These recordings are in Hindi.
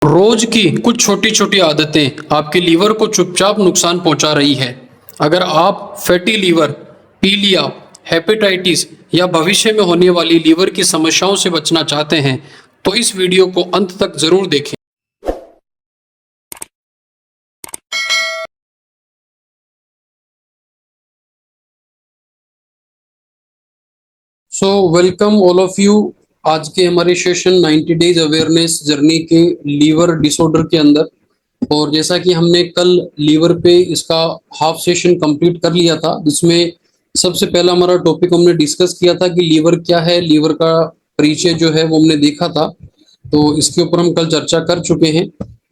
रोज की कुछ छोटी छोटी आदतें आपके लीवर को चुपचाप नुकसान पहुंचा रही है। अगर आप फैटी लीवर, पीलिया, हेपेटाइटिस या भविष्य में होने वाली लीवर की समस्याओं से बचना चाहते हैं तो इस वीडियो को अंत तक जरूर देखें। So welcome all of you आज के हमारे सेशन 90 डेज अवेयरनेस जर्नी के लीवर डिसऑर्डर के अंदर। और जैसा कि हमने कल लीवर पे इसका हाफ सेशन कंप्लीट कर लिया था, जिसमें सबसे पहला हमारा टॉपिक हमने डिस्कस किया था कि लीवर क्या है, लीवर का परिचय जो है वो हमने देखा था। तो इसके ऊपर हम कल चर्चा कर चुके हैं।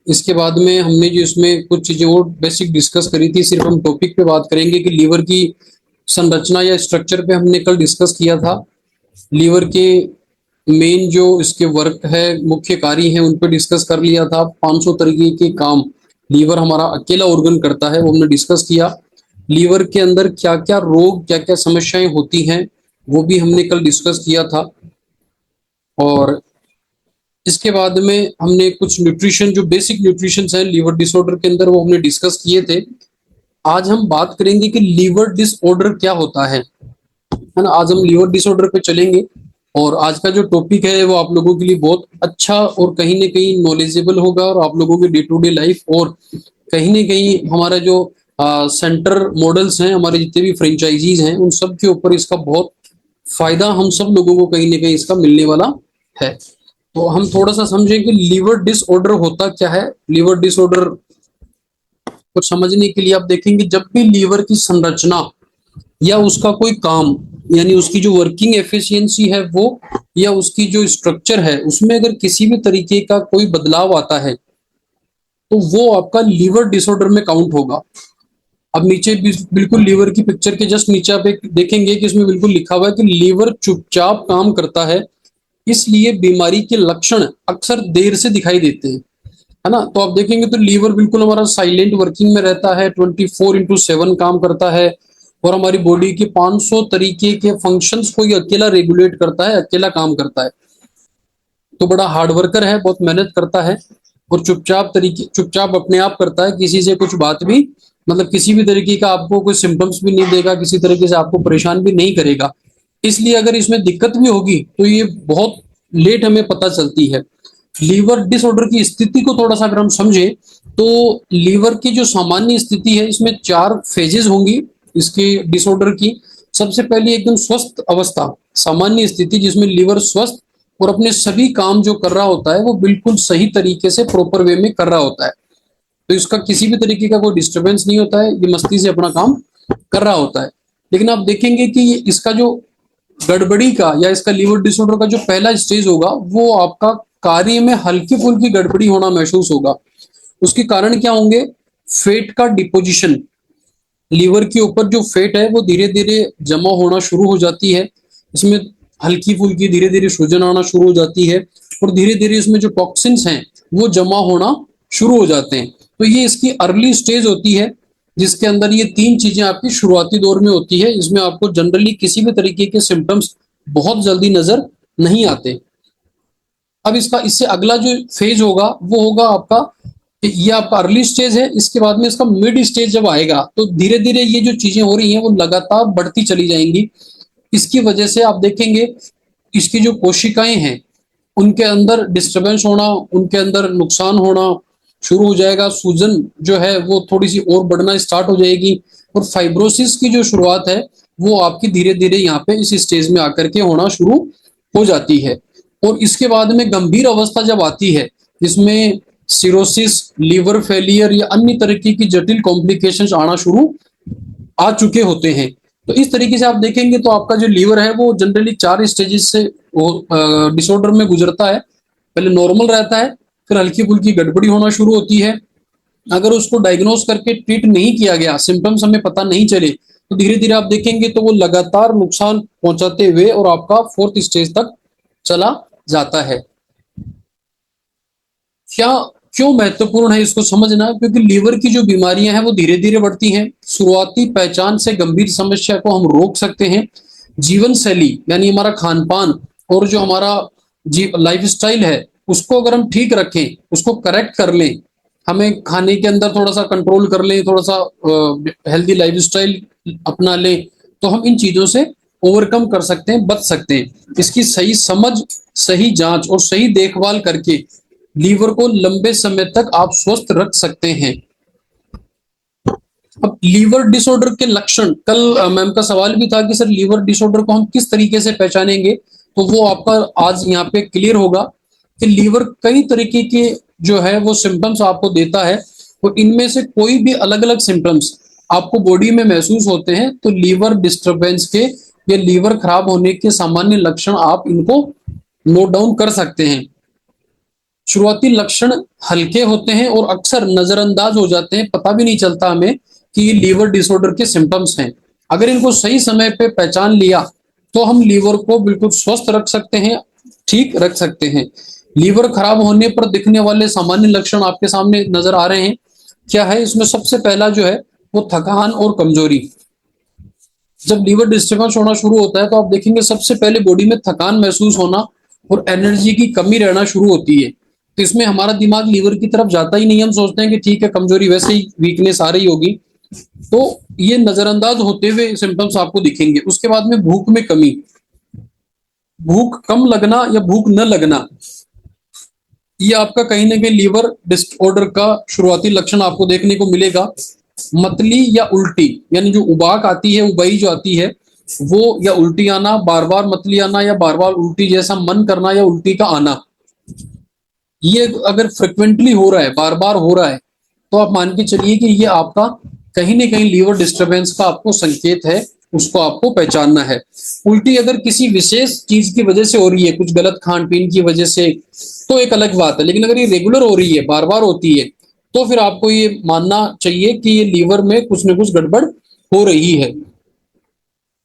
इसके बाद में हमने जो इसमें कुछ चीजें और बेसिक डिस्कस करी थी, सिर्फ हम टॉपिक पे बात करेंगे कि लीवर की संरचना या स्ट्रक्चर पे हमने कल डिस्कस किया था। लीवर के मेन जो इसके वर्क है, मुख्य कार्य हैं, उन पे डिस्कस कर लिया था। 500 तरीके के काम लीवर हमारा अकेला ऑर्गन करता है, वो हमने डिस्कस किया। लीवर के अंदर क्या क्या रोग, क्या क्या समस्याएं होती हैं, वो भी हमने कल डिस्कस किया था। और इसके बाद में हमने कुछ न्यूट्रिशन, जो बेसिक न्यूट्रिशन है लीवर डिसऑर्डर के अंदर, वो हमने डिस्कस किए थे। आज हम बात करेंगे कि लीवर डिसऑर्डर क्या होता है ना। आज हम लीवर डिसऑर्डर पे चलेंगे और आज का जो टॉपिक है वो आप लोगों के लिए बहुत अच्छा और कहीं ना कहीं नॉलेजेबल होगा, और आप लोगों के डे टू डे लाइफ और कहीं ना कहीं हमारा जो सेंटर मॉडल्स हैं, हमारे जितने भी फ्रेंचाइजीज हैं, उन सब के ऊपर इसका बहुत फायदा हम सब लोगों को कहीं ना कहीं इसका मिलने वाला है। तो हम थोड़ा सा समझें कि लीवर डिसऑर्डर होता क्या है। लीवर डिसऑर्डर को समझने के लिए आप देखेंगे, जब भी लीवर की संरचना या उसका कोई काम, यानी उसकी जो वर्किंग एफिशिएंसी है वो, या उसकी जो स्ट्रक्चर है उसमें अगर किसी भी तरीके का कोई बदलाव आता है तो वो आपका लीवर डिसऑर्डर में काउंट होगा। अब नीचे बिल्कुल लीवर की पिक्चर के जस्ट नीचे आप एक देखेंगे कि इसमें बिल्कुल लिखा हुआ है कि लीवर चुपचाप काम करता है, इसलिए बीमारी के लक्षण अक्सर देर से दिखाई देते हैं, है ना। तो आप देखेंगे तो लीवर बिल्कुल हमारा साइलेंट वर्किंग में रहता है, 24/7 काम करता है, और हमारी बॉडी के 500 तरीके के फंक्शंस को ये अकेला रेगुलेट करता है, अकेला काम करता है। तो बड़ा हार्ड वर्कर है, बहुत मेहनत करता है, और चुपचाप अपने आप करता है, किसी से कुछ बात भी, मतलब किसी भी तरीके का आपको कोई सिम्टम्स भी नहीं देगा, किसी तरीके से आपको परेशान भी नहीं करेगा। इसलिए अगर इसमें दिक्कत भी होगी तो ये बहुत लेट हमें पता चलती है। लीवर डिसऑर्डर की स्थिति को थोड़ा सा अगर हम समझें तो लीवर की जो सामान्य स्थिति है, इसमें 4 फेजेस होंगी इसके डिसऑर्डर की। सबसे पहली एकदम स्वस्थ अवस्था, सामान्य स्थिति, जिसमें लीवर स्वस्थ और अपने सभी काम जो कर रहा होता है वो बिल्कुल सही तरीके से प्रॉपर वे में कर रहा होता है। तो इसका किसी भी तरीके का कोई डिस्टरबेंस नहीं होता है, ये मस्ती से अपना काम कर रहा होता है। लेकिन आप देखेंगे कि इसका जो गड़बड़ी का या इसका लीवर डिसऑर्डर का जो पहला स्टेज होगा, वो आपका कार्य में हल्की फुल्की गड़बड़ी होना महसूस होगा। उसके कारण क्या होंगे? फैट का डिपोजिशन, लीवर के ऊपर जो फैट है वो धीरे धीरे जमा होना शुरू हो जाती है। इसमें हल्की फुल्की धीरे धीरे सूजन आना शुरू हो जाती है, और धीरे धीरे इसमें जो टॉक्सिन्स हैं वो जमा होना शुरू हो जाते हैं। तो ये इसकी अर्ली स्टेज होती है, जिसके अंदर ये 3 चीजें आपकी शुरुआती दौर में होती है। इसमें आपको जनरली किसी भी तरीके के सिम्टम्स बहुत जल्दी नजर नहीं आते। अब इसका इससे अगला जो फेज होगा वो होगा आपका, ये आपका अर्ली स्टेज है। इसके बाद में इसका मिड स्टेज जब आएगा तो धीरे धीरे ये जो चीजें हो रही हैं वो लगातार बढ़ती चली जाएंगी। इसकी वजह से आप देखेंगे इसकी जो कोशिकाएं हैं उनके अंदर डिस्टरबेंस होना, उनके अंदर नुकसान होना शुरू हो जाएगा। सूजन जो है वो थोड़ी सी और बढ़ना स्टार्ट हो जाएगी, और फाइब्रोसिस की जो शुरुआत है वो आपकी धीरे धीरे यहाँ पे इस स्टेज में आकर के होना शुरू हो जाती है। और इसके बाद में गंभीर अवस्था जब आती है, जिसमें सिरोसिस, लीवर फेलियर या अन्य तरीके की जटिल कॉम्प्लिकेशंस आना शुरू आ चुके होते हैं। तो इस तरीके से आप देखेंगे तो आपका जो लीवर है वो जनरली 4 स्टेजेस से डिसऑर्डर में गुजरता है। पहले नॉर्मल रहता है, फिर हल्की फुल्की गड़बड़ी होना शुरू होती है। अगर उसको डायग्नोस करके ट्रीट नहीं किया गया, सिम्टम्स हमें पता नहीं चले, तो धीरे धीरे आप देखेंगे तो वो लगातार नुकसान पहुंचाते हुए और आपका 4th स्टेज तक चला जाता है। क्या क्यों महत्वपूर्ण है इसको समझना? क्योंकि लीवर की जो बीमारियां हैं वो धीरे धीरे बढ़ती हैं। शुरुआती पहचान से गंभीर समस्या को हम रोक सकते हैं। जीवन शैली यानी हमारा खान पान और जो हमारा लाइफ स्टाइल है उसको अगर हम ठीक रखें, उसको करेक्ट कर लें, हमें खाने के अंदर थोड़ा सा कंट्रोल कर लें, थोड़ा सा हेल्दी लाइफस्टाइल अपना लें, तो हम इन चीजों से ओवरकम कर सकते हैं, बच सकते हैं। इसकी सही समझ, सही जांच और सही देखभाल करके लीवर को लंबे समय तक आप स्वस्थ रख सकते हैं। अब लीवर डिसऑर्डर के लक्षण, कल मैम का सवाल भी था कि सर लीवर डिसऑर्डर को हम किस तरीके से पहचानेंगे, तो वो आपका आज यहाँ पे क्लियर होगा कि लीवर कई तरीके के जो है वो सिम्टम्स आपको देता है, और इनमें से कोई भी अलग अलग सिम्टम्स आपको बॉडी में महसूस होते हैं तो लीवर डिस्टरबेंस के या लीवर खराब होने के सामान्य लक्षण आप इनको नोट डाउन कर सकते हैं। शुरुआती लक्षण हल्के होते हैं और अक्सर नजरअंदाज हो जाते हैं, पता भी नहीं चलता हमें कि ये लीवर डिसऑर्डर के सिम्टम्स हैं। अगर इनको सही समय पे पहचान लिया तो हम लीवर को बिल्कुल स्वस्थ रख सकते हैं, ठीक रख सकते हैं। लीवर खराब होने पर दिखने वाले सामान्य लक्षण आपके सामने नजर आ रहे हैं। क्या है इसमें? सबसे पहला जो है वो थकान और कमजोरी। जब लीवर डिस्टर्बेंस होना शुरू होता है तो आप देखेंगे सबसे पहले बॉडी में थकान महसूस होना और एनर्जी की कमी रहना शुरू होती है। तो इसमें हमारा दिमाग लीवर की तरफ जाता ही नहीं, हम सोचते हैं कि ठीक है कमजोरी, वैसे ही वीकनेस आ रही होगी, तो ये नजरअंदाज होते हुए सिम्टम्स आपको दिखेंगे। उसके बाद में भूख में कमी, भूख कम लगना या भूख न लगना, ये आपका कहीं ना कहीं लीवर डिसऑर्डर का शुरुआती लक्षण आपको देखने को मिलेगा। मतली या उल्टी, यानी जो उबाक आती है, उबाई जो आती है वो, या उल्टी आना, बार बार मतली आना या बार बार उल्टी जैसा मन करना या उल्टी का आना, ये अगर फ्रिक्वेंटली हो रहा है, बार बार हो रहा है, तो आप मान के चलिए कि ये आपका कहीं ना कहीं लीवर डिस्टरबेंस का आपको संकेत है, उसको आपको पहचानना है। उल्टी अगर किसी विशेष चीज की वजह से हो रही है, कुछ गलत खान पीन की वजह से, तो एक अलग बात है, लेकिन अगर ये रेगुलर हो रही है, बार बार होती है, तो फिर आपको ये मानना चाहिए कि ये लीवर में कुछ न कुछ गड़बड़ हो रही है।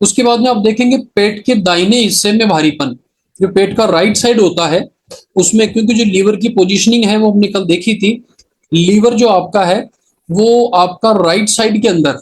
उसके बाद में आप देखेंगे पेट के दाहिने हिस्से में भारीपन, जो पेट का राइट साइड होता है उसमें, क्योंकि जो लीवर की पोजीशनिंग है वो हमने कल देखी थी, लीवर जो आपका है वो आपका राइट साइड के अंदर,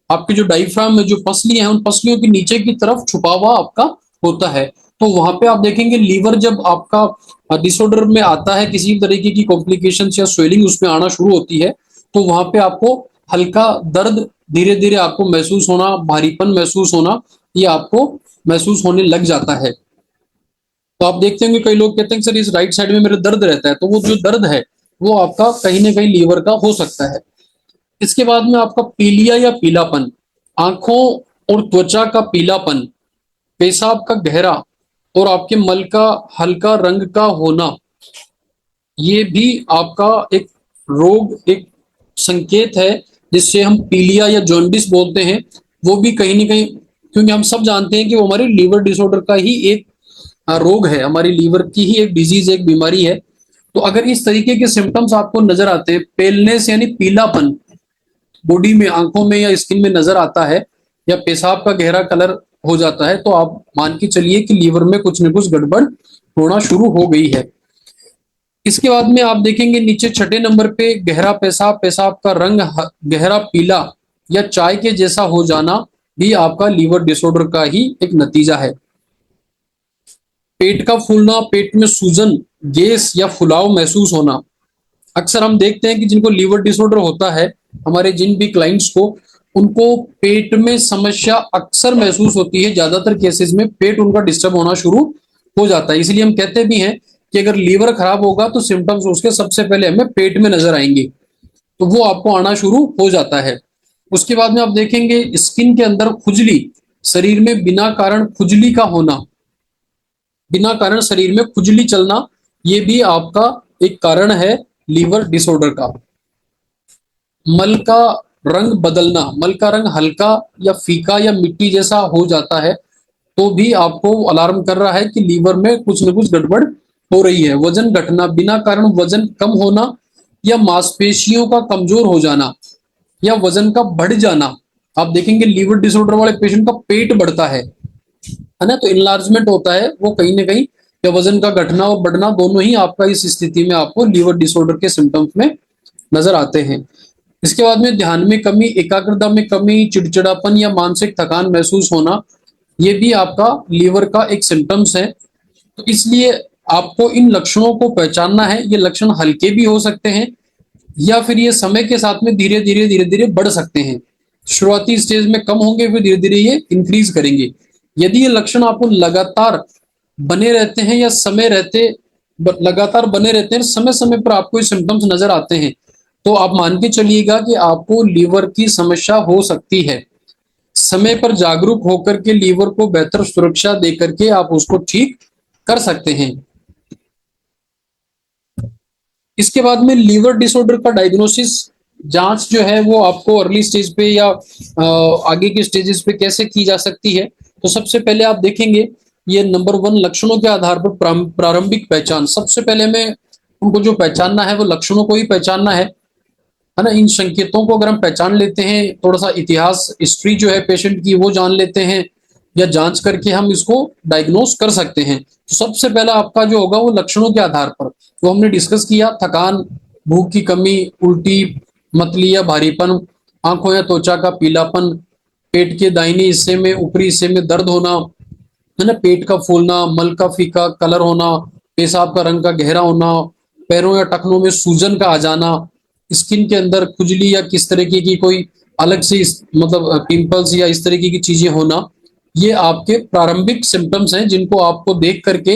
आपके जो डायफ्राम में जो पसलियां हैं उन पसलियों के नीचे की तरफ छुपा हुआ आपका होता है। तो वहां पे आप देखेंगे लीवर जब आपका डिसऑर्डर में आता है, किसी तरीके की कॉम्प्लिकेशन या स्वेलिंग उसमें आना शुरू होती है, तो वहां पे आपको हल्का दर्द धीरे धीरे आपको महसूस होना, भारीपन महसूस होना, ये आपको महसूस होने लग जाता है। तो आप देखते होंगे कई लोग कहते हैं सर इस राइट साइड में मेरा दर्द रहता है, तो वो जो दर्द है वो आपका कहीं ना कहीं लीवर का हो सकता है। इसके बाद में आपका पीलिया या पीलापन, आंखों और त्वचा का पीलापन, पेशाब का गहरा और आपके मल का हल्का रंग का होना, ये भी आपका एक रोग, एक संकेत है जिससे हम पीलिया या जॉन्डिस बोलते हैं। वो भी कहीं ना कहीं, क्योंकि हम सब जानते हैं कि वो हमारे लीवर डिसऑर्डर का ही एक रोग है, हमारी लीवर की ही एक डिजीज, एक बीमारी है। तो अगर इस तरीके के सिम्टम्स आपको नजर आते हैं, पेलनेस यानी पीलापन बॉडी में, आंखों में या स्किन में नजर आता है, या पेशाब का गहरा कलर हो जाता है, तो आप मान के चलिए कि लीवर में कुछ न कुछ गड़बड़ होना शुरू हो गई है। इसके बाद में आप देखेंगे नीचे छठे नंबर पे गहरा पेशाब, पेशाब का रंग गहरा पीला या चाय के जैसा हो जाना भी आपका लीवर डिसऑर्डर का ही एक नतीजा है। पेट का फूलना, पेट में सूजन, गैस या फुलाव महसूस होना, अक्सर हम देखते हैं कि जिनको लीवर डिसऑर्डर होता है, हमारे जिन भी क्लाइंट्स को, उनको पेट में समस्या अक्सर महसूस होती है। ज्यादातर केसेस में पेट उनका डिस्टर्ब होना शुरू हो जाता है। इसलिए हम कहते भी हैं कि अगर लीवर खराब होगा तो सिम्टम्स उसके सबसे पहले हमें पेट में नजर आएंगे, तो वो आपको आना शुरू हो जाता है। उसके बाद में आप देखेंगे स्किन के अंदर खुजली, शरीर में बिना कारण खुजली का होना, बिना कारण शरीर में खुजली चलना, ये भी आपका एक कारण है लीवर डिसऑर्डर का। मल का रंग बदलना, मल का रंग हल्का या फीका या मिट्टी जैसा हो जाता है, तो भी आपको अलार्म कर रहा है कि लीवर में कुछ न कुछ गड़बड़ हो रही है। वजन घटना, बिना कारण वजन कम होना या मांसपेशियों का कमजोर हो जाना या वजन का बढ़ जाना। आप देखेंगे लीवर डिसऑर्डर वाले पेशेंट का पेट बढ़ता है ना, तो इनलार्जमेंट होता है वो कहीं ना कहीं, या वजन का घटना और बढ़ना, दोनों ही आपका इस स्थिति में आपको लीवर डिसऑर्डर के सिम्टम्स में नजर आते हैं। इसके बाद में ध्यान में कमी, एकाग्रता में कमी, चिड़चिड़ापन या मानसिक थकान महसूस होना, ये भी आपका लीवर का एक सिम्टम्स है। तो इसलिए आपको इन लक्षणों को पहचानना है। ये लक्षण हल्के भी हो सकते हैं या फिर ये समय के साथ में धीरे धीरे बढ़ सकते हैं। शुरुआती स्टेज में कम होंगे, फिर धीरे धीरे ये इंक्रीज करेंगे। यदि ये लक्षण आपको लगातार बने रहते हैं या लगातार बने रहते हैं, समय समय पर आपको ये सिम्टम्स नजर आते हैं, तो आप मान के चलिएगा कि आपको लीवर की समस्या हो सकती है। समय पर जागरूक होकर के लीवर को बेहतर सुरक्षा दे करके आप उसको ठीक कर सकते हैं। इसके बाद में लीवर डिसऑर्डर का डायग्नोसिस जांच जो है वो आपको अर्ली स्टेज पे या आगे के स्टेजेस पे कैसे की जा सकती है। तो सबसे पहले आप देखेंगे ये नंबर 1 लक्षणों के आधार पर प्रारंभिक पहचान। सबसे पहले हमें उनको जो पहचानना है वो लक्षणों को ही पहचानना है ना। इन संकेतों को अगर हम पहचान लेते हैं, थोड़ा सा इतिहास हिस्ट्री जो है पेशेंट की वो जान लेते हैं या जांच करके हम इसको डायग्नोस कर सकते हैं। तो सबसे पहला आपका जो होगा वो लक्षणों के आधार पर, तो हमने डिस्कस किया थकान, भूख की कमी, उल्टी, मतली या भारीपन, आंखों या त्वचा का पीलापन, पेट के दाहिने हिस्से में ऊपरी हिस्से में दर्द होना, है ना, पेट का फूलना, मल का फीका कलर होना, पेशाब का रंग का गहरा होना, पैरों या टखनों में सूजन का आ जाना, स्किन के अंदर खुजली या किस तरीके की कोई अलग से मतलब पिंपल्स या इस तरीके की चीजें होना, ये आपके प्रारंभिक सिम्टम्स हैं जिनको आपको देख करके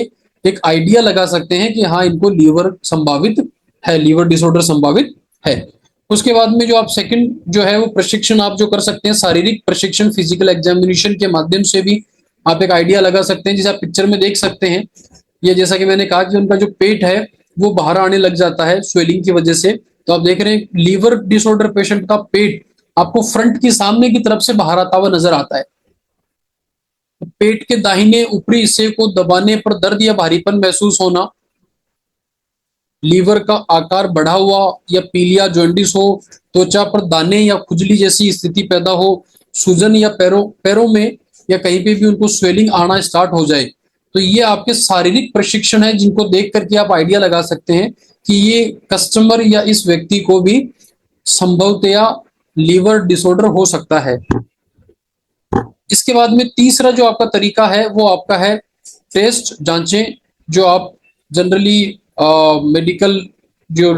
एक आइडिया लगा सकते हैं कि हाँ इनको लीवर संभावित है, लीवर डिसऑर्डर संभावित है। उसके बाद में जो आप सेकंड जो है वो प्रशिक्षण आप जो कर सकते हैं, शारीरिक प्रशिक्षण, फिजिकल एग्जामिनेशन के माध्यम से भी आप एक आइडिया लगा सकते हैं। जैसे आप पिक्चर में देख सकते हैं, ये जैसा कि मैंने कहा कि उनका जो पेट है वो बाहर आने लग जाता है स्वेलिंग की वजह से। तो आप देख रहे हैं लीवर डिसऑर्डर पेशेंट का पेट आपको फ्रंट की सामने की तरफ से बाहर आता हुआ नजर आता है। पेट के दाहिने ऊपरी हिस्से को दबाने पर दर्द या भारीपन महसूस होना, लीवर का आकार बढ़ा हुआ या पीलिया जॉन्डिस हो, त्वचा पर दाने या खुजली जैसी स्थिति पैदा हो, सूजन या पैरों में या कहीं पे भी उनको स्वेलिंग आना स्टार्ट हो जाए, तो ये आपके शारीरिक प्रशिक्षण है जिनको देख करके आप आइडिया लगा सकते हैं कि ये कस्टमर या इस व्यक्ति को भी संभवतया लीवर डिसऑर्डर हो सकता है। इसके बाद में तीसरा जो आपका तरीका है वो आपका है टेस्ट जांचें, जो आप जनरली मेडिकल जो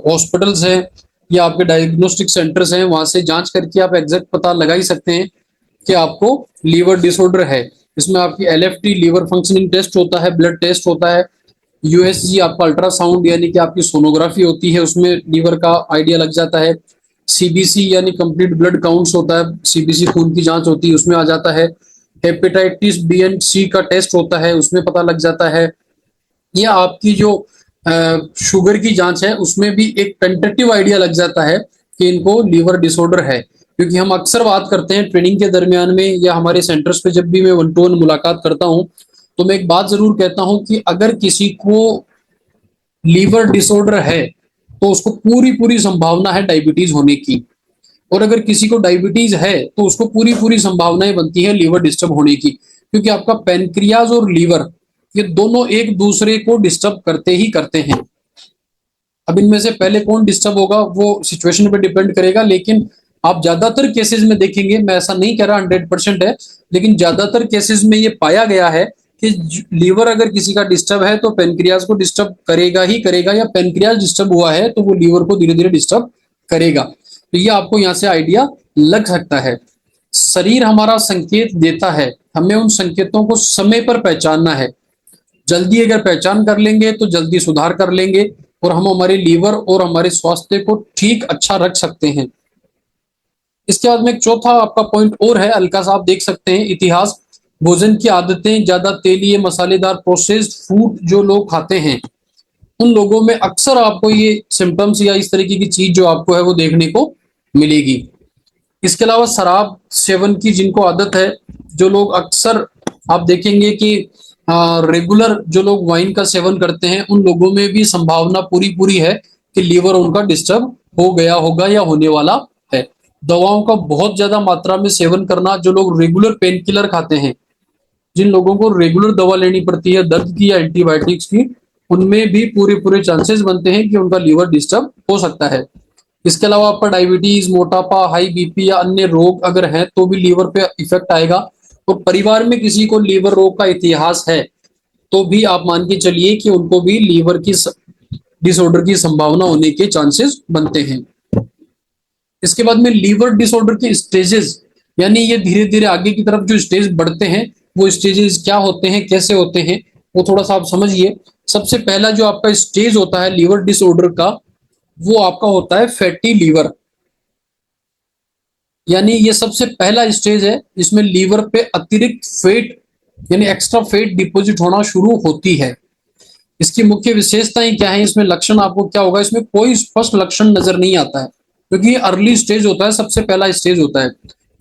हॉस्पिटल्स हैं या आपके डायग्नोस्टिक सेंटर्स हैं वहां से जांच करके आप एग्जैक्ट पता लगा ही सकते हैं कि आपको लीवर डिसऑर्डर है। इसमें आपकी LFT लीवर फंक्शनिंग टेस्ट होता है, ब्लड टेस्ट होता है, USG आपका अल्ट्रासाउंड यानी कि आपकी सोनोग्राफी होती है, उसमें लीवर का आइडिया लग जाता है, CBC यानी कंप्लीट ब्लड काउंट्स होता है, CBC खून की जांच होती है उसमें आ जाता है, हेपेटाइटिस B एंड C का टेस्ट होता है उसमें पता लग जाता है, या आपकी जो शुगर की जांच है उसमें भी एक टेंटेटिव आइडिया लग जाता है कि इनको लीवर डिसऑर्डर है। क्योंकि हम अक्सर बात करते हैं ट्रेनिंग के दरमियान में या हमारे सेंटर्स पे जब भी मैं 1-to-1 मुलाकात करता हूं तो मैं एक बात जरूर कहता हूं कि अगर किसी को लीवर डिसऑर्डर है तो उसको पूरी पूरी संभावना है डायबिटीज होने की, और अगर किसी को डायबिटीज है तो उसको पूरी पूरी संभावनाएं बनती है लीवर डिस्टर्ब होने की, क्योंकि आपका पैनक्रियाज और लीवर ये दोनों एक दूसरे को डिस्टर्ब करते ही करते हैं। अब इनमें से पहले कौन डिस्टर्ब होगा वो सिचुएशन पे डिपेंड करेगा, लेकिन आप ज्यादातर केसेस में देखेंगे, मैं ऐसा नहीं कह रहा 100% है, लेकिन ज्यादातर केसेस में ये पाया गया है कि लीवर अगर किसी का डिस्टर्ब है तो पेनक्रियाज को डिस्टर्ब करेगा ही करेगा, या पेनक्रियाज डिस्टर्ब हुआ है तो वो लीवर को धीरे धीरे डिस्टर्ब करेगा। तो ये आपको यहाँ से आइडिया लग सकता है। शरीर हमारा संकेत देता है, हमें उन संकेतों को समय पर पहचानना है। जल्दी अगर पहचान कर लेंगे तो जल्दी सुधार कर लेंगे और हम हमारे लीवर और हमारे स्वास्थ्य को ठीक अच्छा रख सकते हैं। इसके बाद में एक चौथा आपका पॉइंट और है, हल्का सा आप देख सकते हैं, इतिहास, भोजन की आदतें, ज्यादा तेलीय मसालेदार प्रोसेस्ड फूड जो लोग खाते हैं उन लोगों में अक्सर आपको ये सिम्टम्स या इस तरीके की चीज जो आपको है वो देखने को मिलेगी। इसके अलावा शराब सेवन की जिनको आदत है, जो लोग अक्सर आप देखेंगे कि रेगुलर जो लोग वाइन का सेवन करते हैं उन लोगों में भी संभावना पूरी पूरी है कि लीवर उनका डिस्टर्ब हो गया होगा या होने वाला है। दवाओं का बहुत ज्यादा मात्रा में सेवन करना, जो लोग रेगुलर पेन किलर खाते हैं, जिन लोगों को रेगुलर दवा लेनी पड़ती है दर्द की या एंटीबायोटिक्स की, उनमें भी पूरे पूरे चांसेस बनते हैं कि उनका लीवर डिस्टर्ब हो सकता है। इसके अलावा आपका डायबिटीज, मोटापा, हाई BP या अन्य रोग अगर हैं तो भी लीवर पे इफेक्ट आएगा। तो परिवार में किसी को लीवर रोग का इतिहास है तो भी आप मान के चलिए कि उनको भी लीवर की डिसऑर्डर की संभावना होने के चांसेस बनते हैं। इसके बाद में लीवर डिसऑर्डर के स्टेजेस, यानी ये धीरे धीरे आगे की तरफ जो स्टेज बढ़ते हैं, वो स्टेजेस क्या होते हैं, कैसे होते हैं, वो थोड़ा सा आप समझिए। सबसे पहला जो आपका स्टेज होता है लीवर डिसऑर्डर का, वो आपका होता है फैटी लीवर। यानी ये सबसे पहला स्टेज है जिसमें लीवर पे अतिरिक्त फेट यानी एक्स्ट्रा फेट डिपॉजिट होना शुरू होती है। इसकी मुख्य विशेषताएं क्या है, इसमें लक्षण आपको क्या होगा, इसमें कोई स्पष्ट लक्षण नजर नहीं आता है क्योंकि ये अर्ली स्टेज होता है, सबसे पहला स्टेज होता है।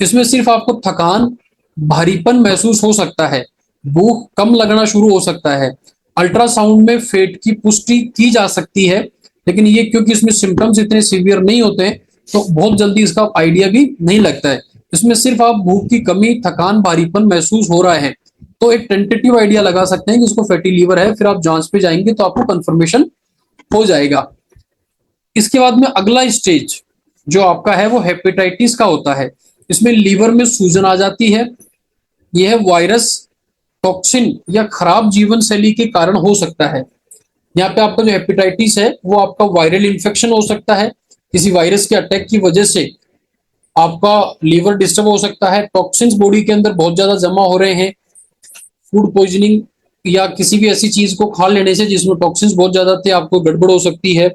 इसमें सिर्फ आपको थकान, भारीपन महसूस हो सकता है, भूख कम लगना शुरू हो सकता है। अल्ट्रासाउंड में फेट की पुष्टि की जा सकती है, लेकिन ये क्योंकि इसमें सिम्टम्स इतने सीवियर नहीं होते हैं तो बहुत जल्दी इसका आइडिया भी नहीं लगता है। इसमें सिर्फ आप भूख की कमी, थकान, भारीपन महसूस हो रहा है तो एक टेंटेटिव आइडिया लगा सकते हैं कि इसको फैटी लीवर है। फिर आप जांच पे जाएंगे तो आपको कंफर्मेशन हो जाएगा। इसके बाद में अगला स्टेज जो आपका है वो हेपेटाइटिस का होता है। इसमें लीवर में सूजन आ जाती है। यह वायरस, टॉक्सिन या खराब जीवन शैली के कारण हो सकता है। यहाँ पे आपका जो हेपेटाइटिस है वो आपका वायरल इन्फेक्शन हो सकता है, किसी वायरस के अटैक की वजह से आपका लीवर डिस्टर्ब हो सकता है। टॉक्सिन्स बॉडी के अंदर बहुत ज्यादा जमा हो रहे हैं, फूड पॉइजनिंग या किसी भी ऐसी चीज को खा लेने से जिसमें टॉक्सिन्स बहुत ज्यादा थे, आपको गड़बड़ हो सकती है।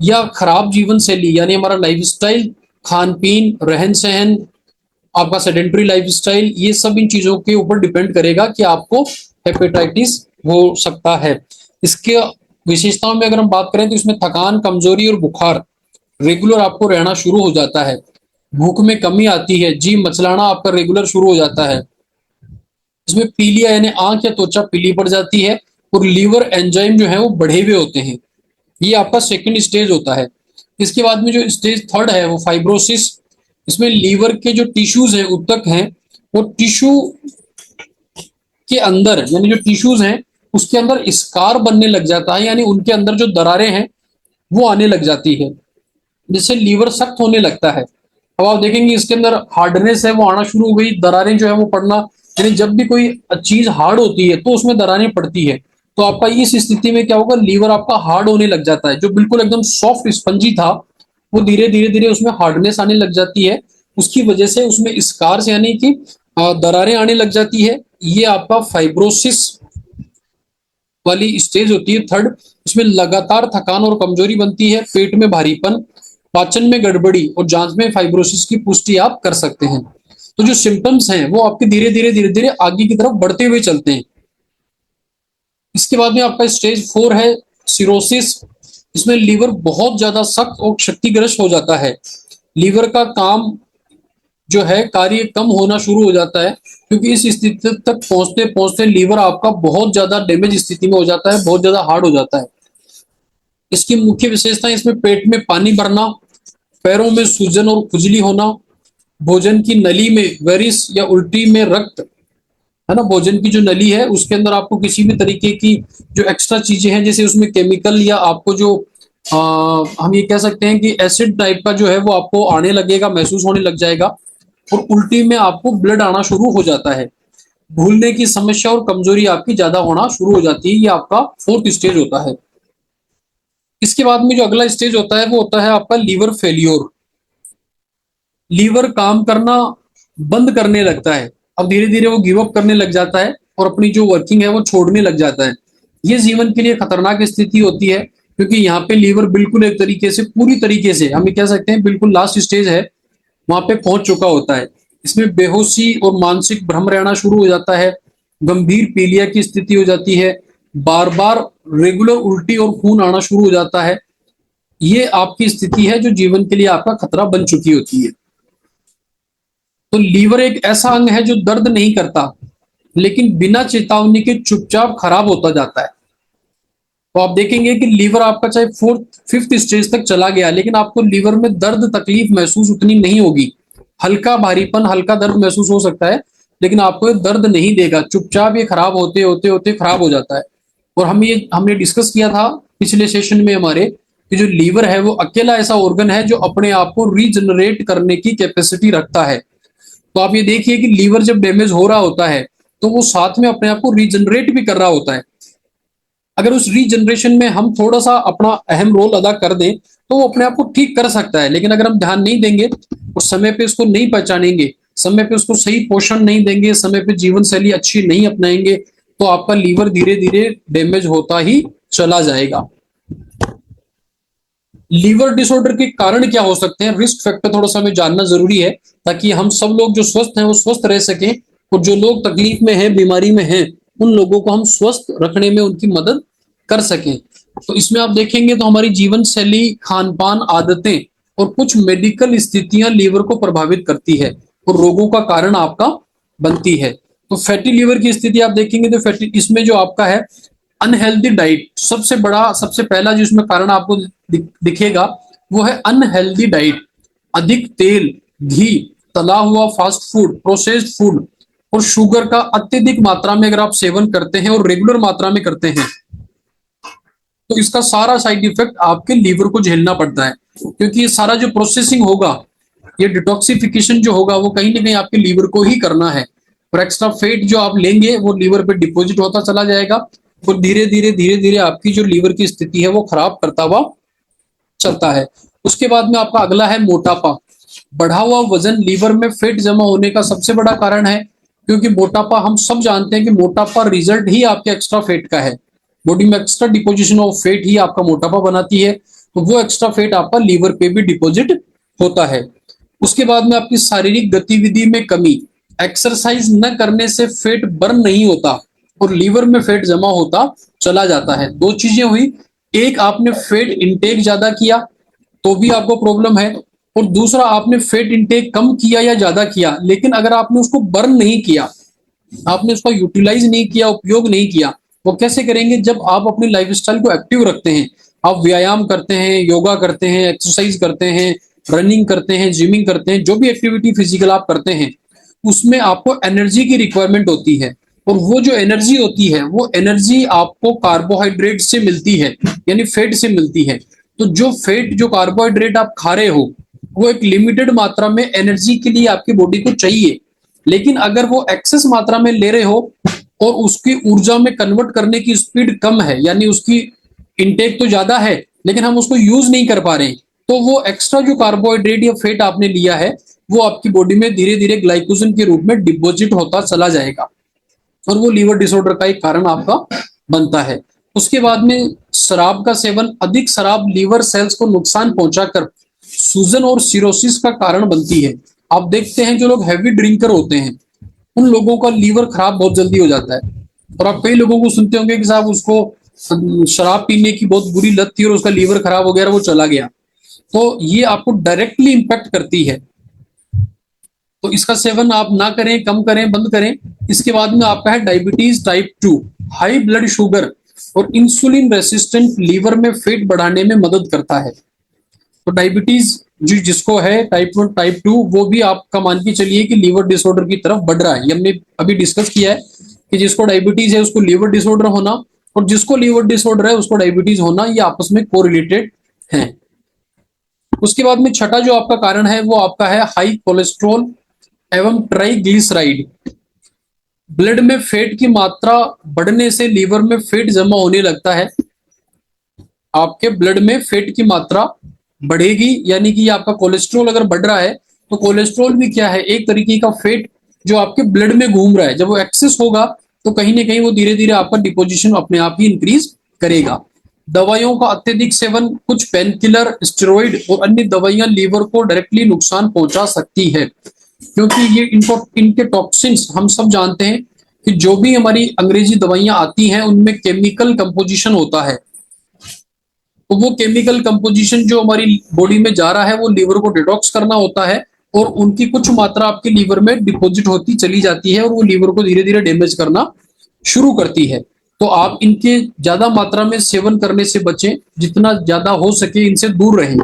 या खराब जीवन शैली यानी हमारा लाइफस्टाइल, खान पीन, रहन सहन, आपका सेडेंटरी लाइफस्टाइल, ये सब इन चीजों के ऊपर डिपेंड करेगा कि आपको हेपेटाइटिस हो सकता है। इसके विशेषताओं में अगर हम बात करें तो इसमें थकान, कमजोरी और बुखार रेगुलर आपको रहना शुरू हो जाता है। भूख में कमी आती है, जी मचलाना आपका रेगुलर शुरू हो जाता है। इसमें पीलिया यानी आंख या त्वचा पीली पड़ जाती है और लीवर एंजाइम जो है वो बढ़े हुए होते हैं। ये आपका सेकंड स्टेज होता है। इसके बाद में जो स्टेज थर्ड है वो फाइब्रोसिस। इसमें लीवर के जो टिश्यूज हैं, ऊतक हैं, वो टिश्यू के अंदर यानी जो टिश्यूज हैं उसके अंदर स्कार बनने लग जाता है, यानी उनके अंदर जो दरारें हैं वो आने लग जाती है, जिससे लीवर सख्त होने लगता है। अब आप देखेंगे इसके अंदर हार्डनेस है वो आना शुरू हो गई, दरारें जो है वो पड़ना, यानी जब भी कोई चीज हार्ड होती है तो उसमें दरारें पड़ती है। तो आपका इस स्थिति में क्या होगा, लीवर आपका हार्ड होने लग जाता है। जो बिल्कुल एकदम सॉफ्ट स्पंजी था वो धीरे धीरे धीरे उसमें हार्डनेस आने लग जाती है। उसकी वजह से उसमें स्कार्स यानी कि दरारें आने लग जाती है। ये आपका फाइब्रोसिस वाली स्टेज होती है थर्ड। इसमें लगातार थकान और कमजोरी बनती है, पेट में भारीपन, पाचन में गड़बड़ी और जांच में फाइब्रोसिस की पुष्टि आप कर सकते हैं। तो जो सिम्टम्स हैं वो आपके धीरे धीरे आगे की तरफ बढ़ते हुए चलते हैं। इसके बाद में आपका स्टेज 4 है सिरोसिस। इसमें लीवर बहुत ज्यादा सख्त और क्षतिग्रस्त हो जाता है। लीवर का काम जो है कार्य कम होना शुरू हो जाता है, क्योंकि इस स्थिति तक पहुंचते पहुंचते लीवर आपका बहुत ज्यादा डैमेज स्थिति में हो जाता है, बहुत ज्यादा हार्ड हो जाता है। इसकी मुख्य विशेषताएं, इसमें पेट में पानी भरना, पैरों में सूजन और खुजली होना, भोजन की नली में वेरिस या उल्टी में रक्त, है ना, भोजन की जो नली है उसके अंदर आपको किसी भी तरीके की जो एक्स्ट्रा चीजें हैं जैसे उसमें केमिकल या आपको जो हम ये कह सकते हैं कि एसिड टाइप का जो है वो आपको आने लगेगा, महसूस होने लग जाएगा। और उल्टी में आपको ब्लड आना शुरू हो जाता है। भूलने की समस्या और कमजोरी आपकी ज्यादा होना शुरू हो जाती है। ये आपका फोर्थ स्टेज होता है। इसके बाद में जो अगला स्टेज होता है वो होता है आपका लीवर फेल्योर। लीवर काम करना बंद करने लगता है, अब धीरे धीरे वो गिव अप करने लग जाता है और अपनी जो वर्किंग है वो छोड़ने लग जाता है। ये जीवन के लिए खतरनाक स्थिति होती है, क्योंकि यहाँ पे लीवर बिल्कुल एक तरीके से, पूरी तरीके से हम ये कह सकते हैं बिल्कुल लास्ट स्टेज है, वहां पे पहुंच चुका होता है। इसमें बेहोशी और मानसिक भ्रम रहना शुरू हो जाता है, गंभीर पीलिया की स्थिति हो जाती है, बार बार रेगुलर उल्टी और खून आना शुरू हो जाता है। ये आपकी स्थिति है जो जीवन के लिए आपका खतरा बन चुकी होती है। तो लीवर एक ऐसा अंग है जो दर्द नहीं करता, लेकिन बिना चेतावनी के चुपचाप खराब होता जाता है। तो आप देखेंगे कि लीवर आपका चाहे फोर्थ फिफ्थ स्टेज तक चला गया, लेकिन आपको लीवर में दर्द तकलीफ महसूस उतनी नहीं होगी। हल्का भारीपन, हल्का दर्द महसूस हो सकता है, लेकिन आपको ये दर्द नहीं देगा। चुपचाप ये खराब होते होते होते खराब हो जाता है। और हमने डिस्कस किया था पिछले सेशन में हमारे कि जो लीवर है वो अकेला ऐसा ऑर्गन है जो अपने आप को रीजनरेट करने की कैपेसिटी रखता है। तो आप ये देखिए कि लीवर जब डैमेज हो रहा होता है तो वो साथ में अपने आप को रीजनरेट भी कर रहा होता है। अगर उस रीजनरेशन में हम थोड़ा सा अपना अहम रोल अदा कर दें तो वो अपने आप को ठीक कर सकता है। लेकिन अगर हम ध्यान नहीं देंगे और समय पे इसको नहीं पहचानेंगे, समय पे उसको सही पोषण नहीं देंगे, समय पे जीवन शैली अच्छी नहीं अपनाएंगे, तो आपका लीवर धीरे धीरे डैमेज होता ही चला जाएगा। लीवर डिसऑर्डर के कारण क्या हो सकते हैं, रिस्क फैक्टर थोड़ा सा हमें जानना जरूरी है, ताकि हम सब लोग जो स्वस्थ हैं वो स्वस्थ रह सकें, और जो लोग तकलीफ में हैं, बीमारी में हैं, उन लोगों को हम स्वस्थ रखने में उनकी मदद कर सकें। तो इसमें आप देखेंगे तो हमारी जीवन शैली, खान पान आदतें और कुछ मेडिकल स्थितियां लीवर को प्रभावित करती है और रोगों का कारण आपका बनती है। तो फैटी लीवर की स्थिति आप देखेंगे तो फैटी, इसमें जो आपका है अनहेल्दी डाइट, सबसे बड़ा सबसे पहला जिसमें कारण आपको दिखेगा वो है अनहेल्दी डाइट। अधिक तेल, घी, तला हुआ फास्ट फूड, प्रोसेस्ड फूड और शुगर का अत्यधिक मात्रा में अगर आप सेवन करते हैं और रेगुलर मात्रा में करते हैं तो इसका सारा साइड इफेक्ट आपके लीवर को झेलना पड़ता है, क्योंकि ये सारा जो प्रोसेसिंग होगा, ये डिटॉक्सिफिकेशन जो होगा वो कहीं ना कहीं आपके लीवर को ही करना है। और एक्स्ट्रा फेट जो आप लेंगे वो लीवर पे डिपॉजिट होता चला जाएगा और धीरे धीरे आपकी जो लीवर की स्थिति है वो खराब करता हुआ चलता है। उसके बाद में आपका अगला है मोटापा। बढ़ा हुआ वजन लीवर में फेट जमा होने का सबसे बड़ा कारण है, क्योंकि मोटापा, हम सब जानते हैं कि मोटापा रिजल्ट ही आपके एक्स्ट्रा फेट का है। बॉडी में एक्स्ट्रा डिपोजिशन ऑफ फेट ही आपका मोटापा बनाती है, तो वो एक्स्ट्रा फेट आपका लीवर पे भी डिपॉजिट होता है। उसके बाद में आपकी शारीरिक गतिविधि में कमी, एक्सरसाइज न करने से फेट बर्न नहीं होता और लीवर में फेट जमा होता चला जाता है। दो चीजें हुई, एक आपने फेट इंटेक ज्यादा किया तो भी आपको प्रॉब्लम है, और दूसरा आपने फेट इंटेक कम किया या ज्यादा किया लेकिन अगर आपने उसको बर्न नहीं किया, आपने उसका यूटिलाइज नहीं किया, उपयोग नहीं किया। वो कैसे करेंगे, जब आप अपनी लाइफस्टाइल को एक्टिव रखते हैं, आप व्यायाम करते हैं, योगा करते हैं, एक्सरसाइज करते हैं, रनिंग करते हैं, जिमिंग करते हैं, जो भी एक्टिविटी फिजिकल आप करते हैं उसमें आपको एनर्जी की रिक्वायरमेंट होती है, और वो जो एनर्जी होती है वो एनर्जी आपको कार्बोहाइड्रेट से मिलती है, यानी फैट से मिलती है। तो जो फैट, जो कार्बोहाइड्रेट आप खा रहे हो वो एक लिमिटेड मात्रा में एनर्जी के लिए आपकी बॉडी को चाहिए, लेकिन अगर वो एक्सेस मात्रा में ले रहे हो और उसकी ऊर्जा में कन्वर्ट करने की स्पीड कम है, यानी उसकी इनटेक तो ज्यादा है लेकिन हम उसको यूज नहीं कर पा रहे हैं, तो वो एक्स्ट्रा जो कार्बोहाइड्रेट या फैट आपने लिया है वो आपकी बॉडी में धीरे धीरे ग्लाइकोजन के रूप में डिपॉजिट होता चला जाएगा और वो लीवर डिसऑर्डर का एक कारण आपका बनता है। उसके बाद में शराब का सेवन, अधिक शराब लीवर सेल्स को नुकसान पहुंचाकर सूजन और सिरोसिस का कारण बनती है। आप देखते हैं जो लोग हैवी ड्रिंकर होते हैं उन लोगों का लीवर खराब बहुत जल्दी हो जाता है, और आप कई लोगों को सुनते होंगे कि साहब उसको शराब पीने की बहुत बुरी लत थी और उसका लीवर खराब हो गया और वो चला गया। तो ये आपको डायरेक्टली इंपैक्ट करती है, तो इसका सेवन आप ना करें, कम करें, बंद करें। इसके बाद में आपका है diabetes type 2, high blood sugar और इंसुलिन रेसिस्टेंट लीवर में फैट बढ़ाने में मदद करता है। तो डायबिटीज जिसको है टाइप 1 टाइप 2, वो भी आपका मान के चलिए कि लीवर डिसऑर्डर की तरफ बढ़ रहा है। ये हमने अभी डिस्कस किया है कि जिसको डायबिटीज है उसको लीवर डिसऑर्डर होना, और जिसको लीवर डिसऑर्डर है उसको डायबिटीज होना, ये आपस में कोरिलेटेड है। उसके बाद में छठा जो आपका कारण है वो आपका है हाई कोलेस्ट्रॉल एवं ट्राइग्लिसराइड। ब्लड में फैट की मात्रा बढ़ने से लीवर में फैट जमा होने लगता है। आपके ब्लड में फैट की मात्रा बढ़ेगी, यानी कि आपका कोलेस्ट्रॉल अगर बढ़ रहा है तो कोलेस्ट्रॉल भी क्या है, एक तरीके का फैट जो आपके ब्लड में घूम रहा है। जब वो एक्सेस होगा तो कहीं ना कहीं वो धीरे धीरे आपका डिपोजिशन अपने आप ही इंक्रीज करेगा। दवाइयों का अत्यधिक सेवन, कुछ पेन किलर, स्टेरॉइड और अन्य दवाइयां लीवर को डायरेक्टली नुकसान पहुंचा सकती है, क्योंकि ये इनके टॉक्सिन्स, हम सब जानते हैं कि जो भी हमारी अंग्रेजी दवाइयां आती हैं उनमें केमिकल कंपोजिशन होता है, तो वो केमिकल कंपोजिशन जो हमारी बॉडी में जा रहा है वो लीवर को डिटॉक्स करना होता है, और उनकी कुछ मात्रा आपके लीवर में डिपॉजिट होती चली जाती है और वो लीवर को धीरे धीरे डैमेज करना शुरू करती है। तो आप इनके ज्यादा मात्रा में सेवन करने से बचें, जितना ज्यादा हो सके इनसे दूर रहें।